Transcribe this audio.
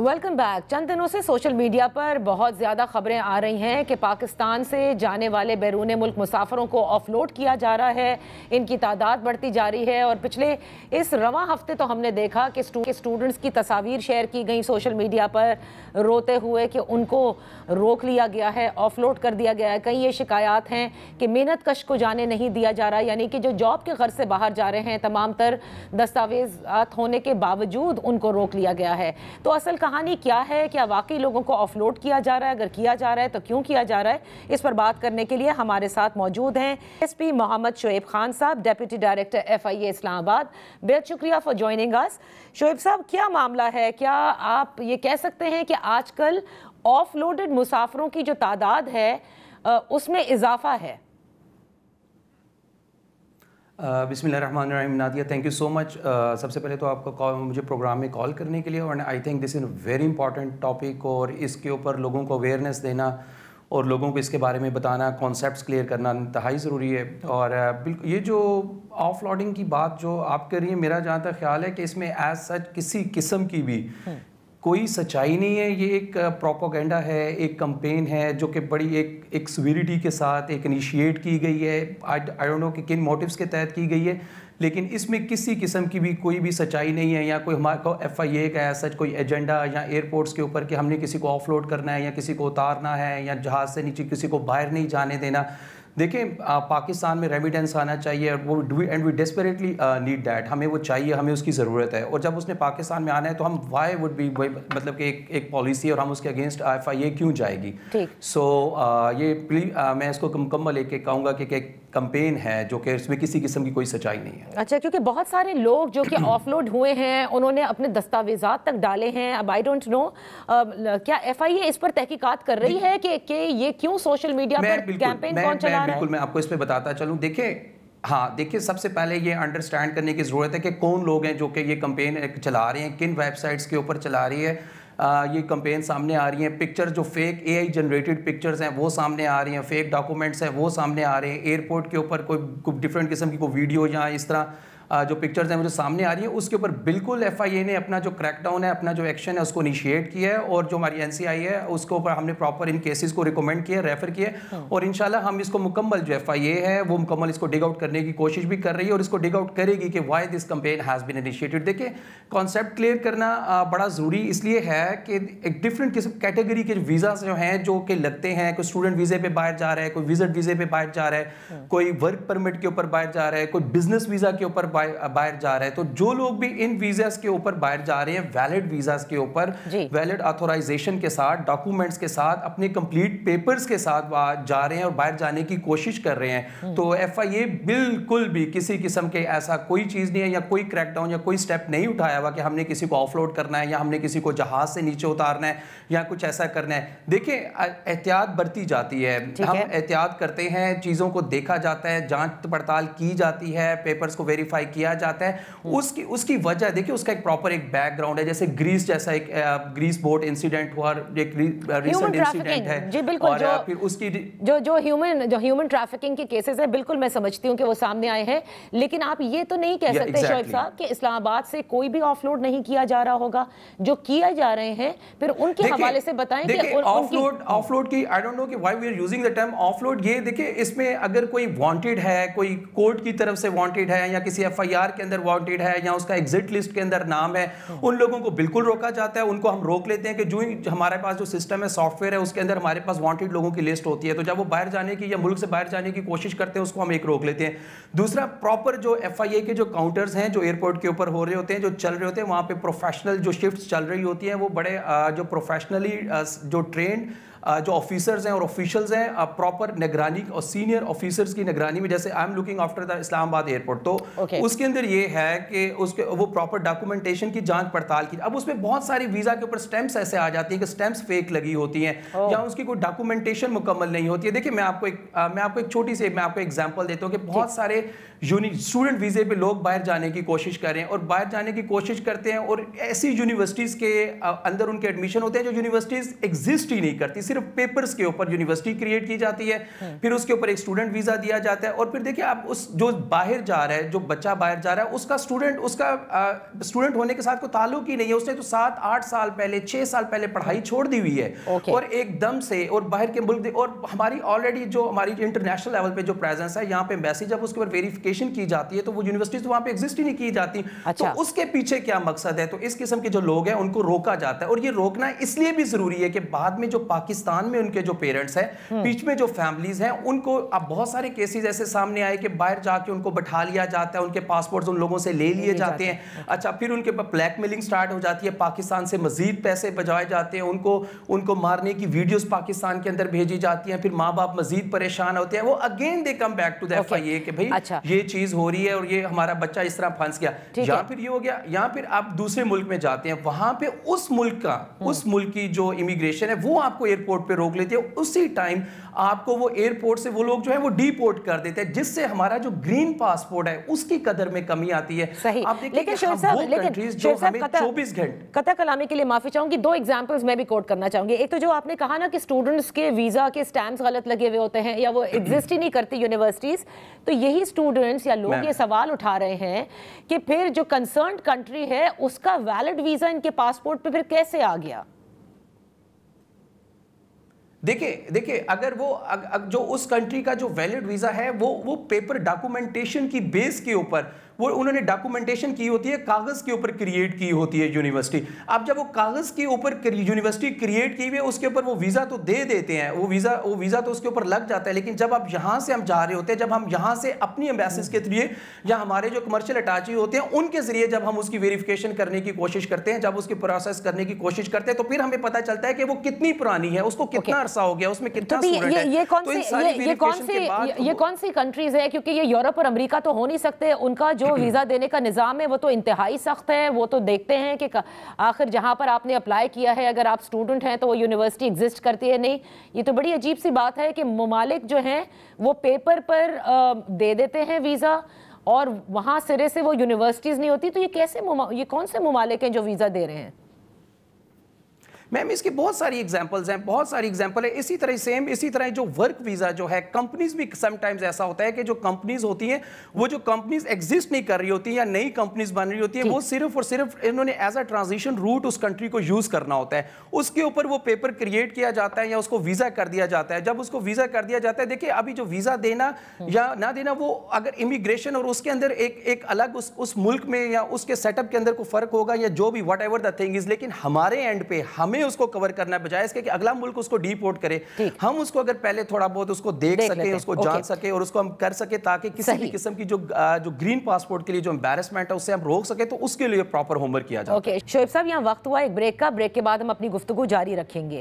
Welcome back. چند دنوں سے سوشل میڈیا پر بہت زیادہ خبریں آ رہی ہیں کہ پاکستان سے جانے والے بیرون ملک مسافروں کو آف لوڈ کیا جا رہا ہے, ان کی تعداد بڑھتی جا رہی ہے. اور پچھلے اس رواں ہفتے تو ہم نے دیکھا کہ اسٹوڈنٹس کی تصاویر شیئر کی گئیں سوشل میڈیا پر روتے ہوئے کہ ان کو روک لیا گیا ہے, آف لوڈ کر دیا گیا ہے. کئی یہ شکایات ہیں کہ محنت کش کو جانے نہیں دیا جا رہا, یعنی کہ جو جاب کے غرض سے باہر جا رہے ہیں تمام تر دستاویزات ہونے کے باوجود ان کو روک لیا گیا ہے. تو اصل کہانی کیا ہے؟ کیا واقعی لوگوں کو آف لوڈ کیا جا رہا ہے؟ اگر کیا جا رہا ہے تو کیوں کیا جا رہا ہے؟ اس پر بات کرنے کے لیے ہمارے ساتھ موجود ہیں ایس پی محمد شعیب خان صاحب, ڈیپٹی ڈائریکٹر FIA اسلام آباد. بہت شکریہ فار جوائننگ اس. شعیب صاحب, کیا معاملہ ہے؟ کیا آپ یہ کہہ سکتے ہیں کہ آج کل آف لوڈڈ مسافروں کی جو تعداد ہے اس میں اضافہ ہے؟ بسم اللہ الرحمن الرحیم. نادیہ, تھینک یو سو مچ. سب سے پہلے تو آپ کا مجھے پروگرام میں کال کرنے کے لیے, اور I think this is a very important topic, اور اس کے اوپر لوگوں کو اویئرنیس دینا اور لوگوں کو اس کے بارے میں بتانا, کانسیپٹس کلیئر کرنا انتہائی ضروری ہے. اور بالکل یہ جو آف لوڈنگ کی بات جو آپ کر رہی ہیں, میرا جہاں تک خیال ہے کہ اس میں ایز سچ کسی قسم کی بھی کوئی سچائی نہیں ہے. یہ ایک پروپیگنڈا ہے, ایک کمپین ہے جو کہ بڑی ایک سویریٹی کے ساتھ ایک انیشیٹ کی گئی ہے. آئی ڈونٹ نو کہ کن موٹیوز کے تحت کی گئی ہے, لیکن اس میں کسی قسم کی بھی کوئی بھی سچائی نہیں ہے. یا کوئی ہمارے کو FIA کا ایسا کوئی ایجنڈا یا ایئرپورٹس کے اوپر کہ ہم نے کسی کو آف لوڈ کرنا ہے یا کسی کو اتارنا ہے یا جہاز سے نیچے کسی کو باہر نہیں جانے دینا. دیکھیں, پاکستان میں ریمیڈنس آنا چاہیے, اور and we desperately need that. ہمیں وہ چاہیے, ہمیں اس کی ضرورت ہے. اور جب اس نے پاکستان میں آنا ہے تو ہم وائی وڈ بی, مطلب کہ ایک پالیسی, اور ہم اس کے اگینسٹ FIA کیوں جائے گی. سو یہ پلیز میں اس کو مکمل ایک کہوں گا کہ ایک کمپین ہے جو کہ اس میں کسی قسم کی کوئی سچائی نہیں ہے. اچھا, کیونکہ بہت سارے لوگ جو کہ آف لوڈ ہوئے ہیں انہوں نے اپنے دستاویزات تک ڈالے ہیں. اب آئی ڈونٹ نو کیا FIA اس پر تحقیقات کر رہی ہے کہ یہ کیوں سوشل میڈیا پر کیمپین کون چلا رہا ہے؟ بالکل میں آپ کو اس پہ بتاتا چلوں. دیکھیں سب سے پہلے یہ انڈرسٹینڈ کرنے کی ضرورت ہے کہ کون لوگ ہیں جو کہ یہ کمپین چلا رہے ہیں, کن ویب سائٹس کے اوپر چلا رہی ہے یہ کمپین سامنے آ رہی ہیں. پکچر جو فیک AI جنریٹڈ پکچرز ہیں وہ سامنے آ رہی ہیں, فیک ڈاکومنٹس ہیں وہ سامنے آ رہے ہیں. ایئرپورٹ کے اوپر کوئی ڈفرینٹ قسم کی کوئی ویڈیو یا اس طرح جو پکچرز ہیں وہ جو سامنے آ رہی ہیں, اس کے اوپر بالکل FIA نے اپنا جو کریک ڈاؤن ہے, اپنا جو ایکشن ہے اس کو انیشیٹ کیا ہے. اور جو ہماری NCI ہے اس کے اوپر ہم نے پراپر ان کیسز کو ریکمینڈ کیا, ریفر کیا, اور انشاءاللہ ہم اس کو مکمل جو FIA ہے وہ مکمل اس کو ڈگ آؤٹ کرنے کی کوشش بھی کر رہی ہے, اور اس کو ڈگ آؤٹ کرے گی کہ why this campaign has been initiated. دیکھیں, کانسیپٹ کلیئر کرنا بڑا ضروری اس لیے ہے کہ ایک ڈفرینٹ قسم کیٹیگری کے ویزاز جو ہیں جو کہ لگتے ہیں, کوئی اسٹوڈنٹ ویزے پہ باہر جا رہا ہے, کوئی وزٹ ویزے پہ باہر جا رہا ہے, کوئی ورک پرمٹ کے اوپر باہر جا رہا ہے, کوئی بزنس ویزا کے اوپر باہر جا رہا ہے. تو جو لوگ بھی ان ویزاز کے اوپر باہر جا رہے ہیں, ویلڈ ویزاز کے اوپر, ویلڈ آتھورائزیشن کے ساتھ, ڈاکومنٹس کے ساتھ, اپنے کمپلیٹ پیپرز کے ساتھ جا رہے ہیں اور باہر جانے کی کوشش کر رہے ہیں, تو FIA بالکل بھی کسی قسم کے ایسا کوئی چیز نہیں ہے یا کوئی کریک ڈاؤن یا کوئی سٹیپ نہیں اٹھایا ہوا کہ ہم نے کسی کو آف لوڈ کرنا ہے یا ہم نے کسی کو جہاز سے نیچے اتارنا ہے یا کچھ ایسا کرنا ہے. دیکھیں, احتیاط برتی جاتی ہے, ہم احتیاط کرتے ہیں, چیزوں کو دیکھا جاتا ہے, جانچ پڑتال کی جاتی ہے, پیپرز کو ویریفائی کیا جاتا ہے. اس کی وجہ دیکھیں, اس کا ایک پراپر ایک بیک گراؤنڈ ہے. جیسے گریس جیسا ایک گریس بوٹ انسیڈنٹ ہوا, ایک ریسنٹ انسیڈنٹ ہے. جی بالکل, اور پھر اس کی جو ہیومن ٹریفکنگ کے کیسز ہیں, بالکل میں سمجھتی ہوں کہ وہ سامنے آئے ہیں, لیکن آپ یہ تو نہیں کہہ سکتے شعیب صاحب کہ اسلام آباد سے کوئی بھی آف لوڈ نہیں کیا جا رہا ہوگا. جو کیا جا رہے ہیں پھر ان کے حوالے سے بتائیں کہ آف لوڈ کی آئی ڈونٹ نو کہ why we are using the term of load. یہ دیکھیں, اس میں اگر کوئی وانٹیڈ ہے, کوئی کورٹ کی طرف سے وانٹیڈ ہے, یا کسی FIR کے اندر وانٹیڈ ہے, یا اس کا ایگزٹ لسٹ کے اندر نام ہے, ان لوگوں کو بالکل روکا جاتا ہے. ان کو ہم روک لیتے ہیں کہ جو ہمارے پاس جو سسٹم ہے, سافٹ ویئر ہے, اس کے اندر ہمارے پاس وانٹیڈ لوگوں کی لسٹ ہوتی ہے, تو جب وہ باہر جانے کی یا ملک سے باہر جانے کی کوشش کرتے ہیں اس کو ہم ایک روک لیتے ہیں. دوسرا, پراپر جو FIA کے جو کاؤنٹرز ہیں جو ایئرپورٹ کے اوپر ہو رہے ہوتے ہیں, جو چل رہے ہوتے ہیں, وہاں پہ پروفیشنل جو شفٹس چل رہی ہوتی ہیں, وہ بڑے جو پروفیشنلی جو ٹرینڈ جو آفیسرز ہیں اور آفیشلز ہیں, پراپر نگرانی اور سینئر آفیسرز کی نگرانی میں, جیسے I am looking after the Islamabad airport, تو اس کے اندر یہ ہے کہ اس کے وہ پراپر ڈاکومنٹیشن کی جانچ پڑتال کی. اب اس میں بہت ساری ویزا کے اوپر سٹیمپس ایسے آ جاتی ہیں کہ سٹیمپس فیک لگی ہوتی ہیں, یا اس کی کوئی ڈاکومنٹیشن مکمل نہیں ہوتی ہے. دیکھیں, میں آپ کو ایک چھوٹی سی ایگزامپل دیتا ہوں کہ بہت سارے اسٹوڈنٹ ویزے پہ لوگ باہر جانے کی کوشش کر رہے ہیں اور باہر جانے کی کوشش کرتے ہیں اور ایسی یونیورسٹیز کے اندر ان کے ایڈمیشن ہوتے ہیں جو یونیورسٹیز ایگزسٹ ہی نہیں کرتی, صرف پیپرز کے اوپر یونیورسٹی کریٹ کی جاتی ہے, پھر اس کے اوپر ایک اسٹوڈنٹ ویزا دیا جاتا ہے. اور پھر دیکھیں آپ اس جو باہر جا رہا ہے, جو بچہ باہر جا رہا ہے, اس کا اسٹوڈنٹ ہونے کے ساتھ کوئی تعلق ہی نہیں ہے. اس نے تو 7-8 سال پہلے 6 سال پہلے پڑھائی چھوڑ دی ہوئی ہے اور ایک دم سے اور باہر کے ملک اور ہماری آلریڈی جو ہماری انٹرنیشنل لیول پہ جو پریزنس ہے یہاں پہ ایمبیسی جب اس کے اوپر ویریفیکیشن کی جاتی ہے تو وہ یونیورسٹیز وہاں پہ ایگزسٹ ہی نہیں کی جاتی. تو اس کے پیچھے کیا مقصد ہے؟ تو اس قسم کے جو لوگ ہیں ان کو روکا جاتا ہے, اور یہ روکنا اس لیے بھی ضروری ہے کہ بعد میں جو پاکستان میں ان کے جو پیرنٹس ہیں, بیچ میں جو فیملیز ہیں, ان کو اب بہت سارے کیسز ایسے سامنے آئے کہ باہر جا کے ان کو بٹھا لیا جاتا ہے, ان کے پاسپورٹس ان لوگوں سے لے لیے جاتے ہیں. اچھا, پھر ان کے بلیک میلنگ سٹارٹ ہو جاتی ہے, پاکستان سے مزید پیسے بجائے جاتے ہیں, ان کو مارنے کی ویڈیوز پاکستان کے اندر بھیجی جاتی ہیں, پھر ماں باپ مزید پریشان ہوتے ہیں. وہ again they come back to the FIA کہ بھئی یہ چیز ہو رہی ہے اور یہ ہمارا بچہ اس طرح پھنس گیا. یہاں پھر یہ ہو گیا, یہاں پھر آپ دوسرے ملک میں جاتے ہیں, وہاں پہ اس ملک کی جو امیگریشن ہے وہ آپ کو ایئرپورٹ پہ روک لیتی ہے. اسی ٹائم آپ کو وہ ایئرپورٹ سے وہ لوگ جو ہے وہ ڈی پورٹ کر دیتے ہیں, جس سے ہمارا جو گرین پاسپورٹ ہے اس کی قدر میں کمی آتی ہے. آپ دیکھیں کہ وہ کنٹریز جو ہمیں 24 گھنٹے. قطع کلامی کے لیے معافی چاہوں گی, 2 ایگزامپلز میں بھی کوٹ کرنا چاہوں گی. ایک تو جو آپ نے کہا نا کہ اسٹوڈنٹس کے ویزا کے سٹیمپس غلط لگے ہوئے ہوتے ہیں یا وہ ایگزسٹ ہی نہیں کرتی یونیورسٹیز, تو یہی اسٹوڈنٹس یا لوگ یہ سوال اٹھا رہے ہیں کہ پھر جو کنسرنڈ کنٹری ہے اس کا ویلڈ ویزا ان کے پاسپورٹ پہ پھر کیسے آ گیا؟ دیکھیں اگر وہ جو اس کنٹری کا جو ویلڈ ویزا ہے وہ پیپر ڈاکومنٹیشن کی بیس کے اوپر وہ انہوں نے ڈاکومنٹیشن کی ہوتی ہے, کاغذ کے اوپر کریٹ کی ہوتی ہے یونیورسٹی. اب جب وہ کاغذ کے اوپر یونیورسٹی کریٹ کی ہوئی ہے اس کے اوپر وہ ویزا تو دے دیتے ہیں, وہ ویزا تو اس کے اوپر لگ جاتا ہے. لیکن جب اب یہاں سے ہم جا رہے ہوتے ہیں, جب ہم یہاں سے اپنی ایمبیسیز کے ذریعے یا ہمارے جو کمرشل اٹاچی ہوتے ہیں ان کے ذریعے جب ہم اس کی ویریفیکیشن کرنے کی کوشش کرتے ہیں, جب اس کی پروسیس کرنے کی کوشش کرتے ہیں, تو پھر ہمیں پتہ چلتا ہے کہ وہ کتنی پرانی ہے, اس کو کتنا عرصہ ہو گیا, اس میں کتنا اسٹوڈنٹ ہے. یہ کون سی کنٹریز ہے؟ کیونکہ یہ یورپ اور امریکہ تو ہو نہیں سکتے, ان کا جو ویزا دینے کا نظام ہے وہ تو انتہائی سخت ہے. وہ تو دیکھتے ہیں کہ آخر جہاں پر آپ نے اپلائی کیا ہے اگر آپ اسٹوڈنٹ ہیں تو وہ یونیورسٹی ایگزسٹ کرتی ہے نہیں. یہ تو بڑی عجیب سی بات ہے کہ ممالک جو ہیں وہ پیپر پر دے دیتے ہیں ویزا اور وہاں سرے سے وہ یونیورسٹیز نہیں ہوتی. تو یہ کون سے ممالک ہیں جو ویزا دے رہے ہیں؟ میم اس کی بہت ساری ایگزامپلز ہیں, بہت ساری ایگزامپل ہے. اسی طرح جو ورک ویزا جو ہے, کمپنیز بھی سم ٹائمز ایسا ہوتا ہے کہ جو کمپنیز ہوتی ہیں وہ جو کمپنیز ایگزسٹ نہیں کر رہی ہوتی ہیں یا نئی کمپنیز بن رہی ہوتی ہیں, وہ صرف اور صرف انہوں نے ایز اے ٹرانزیشن روٹ اس کنٹری کو یوز کرنا ہوتا ہے. اس کے اوپر وہ پیپر کریٹ کیا جاتا ہے یا اس کو ویزا کر دیا جاتا ہے. جب اس کو ویزا کر دیا جاتا ہے, دیکھیں ابھی جو ویزا دینا یا نہ دینا وہ اگر امیگریشن اور اس کے اندر ایک الگ اس ملک میں یا اس کے سیٹ اپ کے اندر کوئی فرق ہوگا یا جو بھی what ever the thing is, لیکن ہمارے اینڈ پہ ہمیں اس کو کور کرنا ہے بجائے اس کے کہ اگلا ملک اس کو ڈی پورٹ کرے. ہم اس کو اگر پہلے تھوڑا بہت اس کو دیکھ سکیں, اس کو جان سکیں اور اس کو ہم کر سکیں تاکہ کسی بھی قسم کی جو گرین پاسپورٹ کے لیے جو امبیرسمنٹ ہے اس سے ہم روک سکیں, تو اس کے لیے پراپر ہوم ورک کیا جاتا ہے. شعیب صاحب یہاں وقت ہوا ایک بریک کا, بریک کے بعد ہم اپنی گفتگو جاری رکھیں گے.